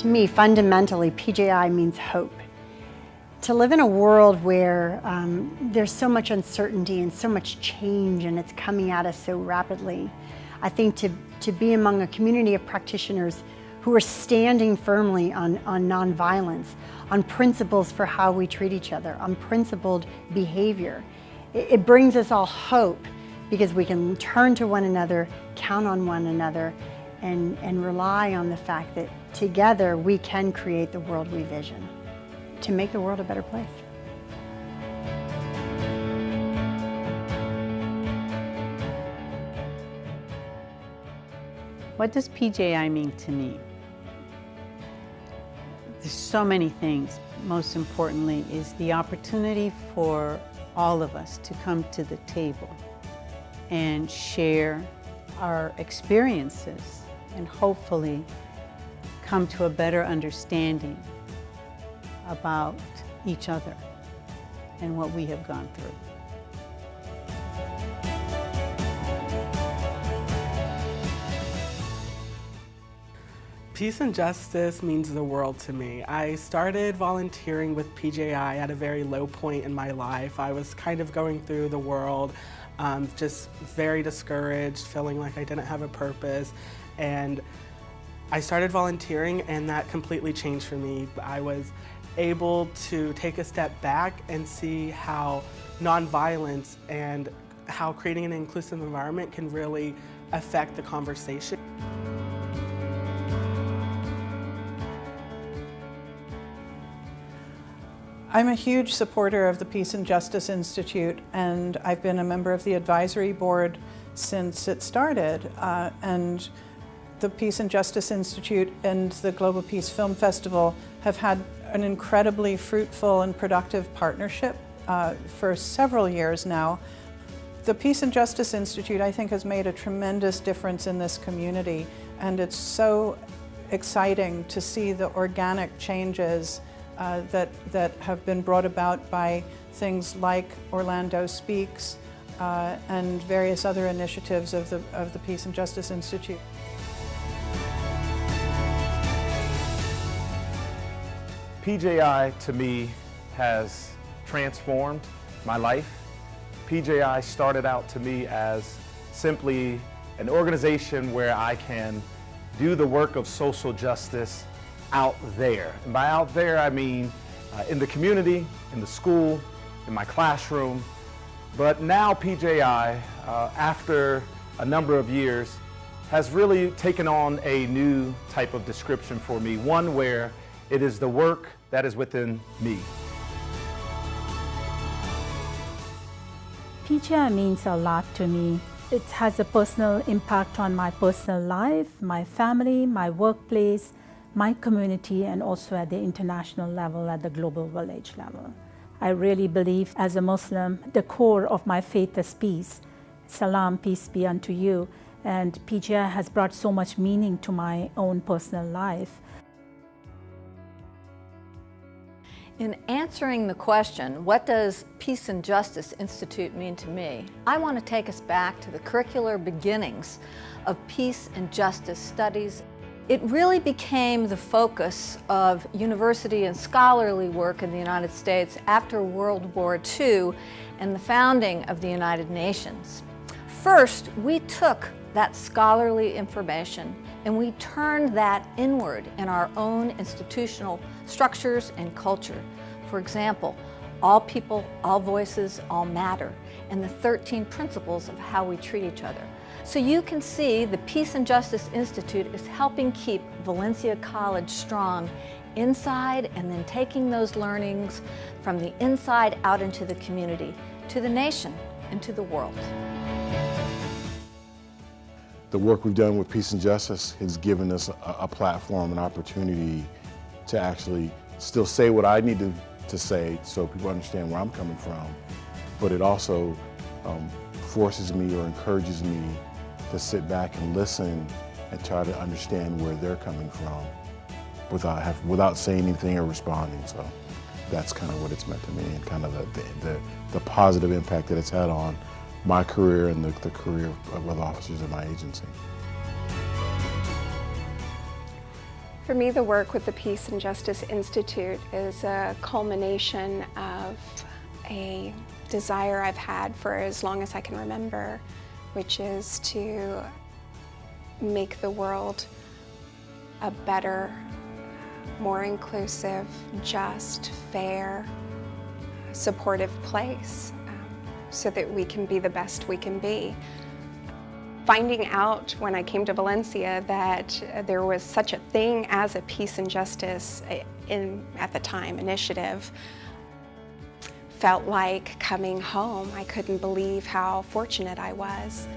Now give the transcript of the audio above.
To me, fundamentally, PJI means hope. To live in a world where there's so much uncertainty and so much change and it's coming at us so rapidly, I think to be among a community of practitioners who are standing firmly on nonviolence, on principles for how we treat each other, on principled behavior, it brings us all hope because we can turn to one another, count on one another, and rely on the fact that together we can create the world we vision to make the world a better place. What does PJI mean to me? There's so many things. Most importantly is the opportunity for all of us to come to the table and share our experiences and hopefully come to a better understanding about each other and what we have gone through. Peace and justice means the world to me. I started volunteering with PJI at a very low point in my life. I was kind of going through the world, just very discouraged, feeling like I didn't have a purpose. And I started volunteering and that completely changed for me. I was able to take a step back and see how nonviolence and how creating an inclusive environment can really affect the conversation. I'm a huge supporter of the Peace and Justice Institute, and I've been a member of the advisory board since it started. And the Peace and Justice Institute and the Global Peace Film Festival have had an incredibly fruitful and productive partnership for several years now. The Peace and Justice Institute, I think, has made a tremendous difference in this community, and it's so exciting to see the organic changes that have been brought about by things like Orlando Speaks and various other initiatives of the Peace and Justice Institute. PJI, to me, has transformed my life. PJI started out to me as simply an organization where I can do the work of social justice out there. And by out there, I mean in the community, in the school, in my classroom. But now PJI, after a number of years, has really taken on a new type of description for me, one where it is the work that is within me. PJI means a lot to me. It has a personal impact on my personal life, my family, my workplace, my community, and also at the international level, at the global village level. I really believe as a Muslim, the core of my faith is peace. Salam, peace be unto you. And PJI has brought so much meaning to my own personal life. In answering the question, what does Peace and Justice Institute mean to me? I want to take us back to the curricular beginnings of peace and justice studies. It really became the focus of university and scholarly work in the United States after World War II and the founding of the United Nations. First, we took that scholarly information and we turned that inward in our own institutional structures and culture. For example, all people, all voices, all matter, and the 13 principles of how we treat each other. So you can see the Peace and Justice Institute is helping keep Valencia College strong inside and then taking those learnings from the inside out into the community, to the nation, and to the world. The work we've done with Peace and Justice has given us a platform, an opportunity to actually still say what I need to say so people understand where I'm coming from, but it also forces me or encourages me to sit back and listen and try to understand where they're coming from without saying anything or responding. So that's kind of what it's meant to me, and kind of the positive impact that it's had on my career and the career of other officers in my agency. For me, the work with the Peace and Justice Institute is a culmination of a desire I've had for as long as I can remember, which is to make the world a better, more inclusive, just, fair, supportive place so that we can be the best we can be. Finding out when I came to Valencia that there was such a thing as a Peace and Justice at the time initiative felt like coming home. I couldn't believe how fortunate I was.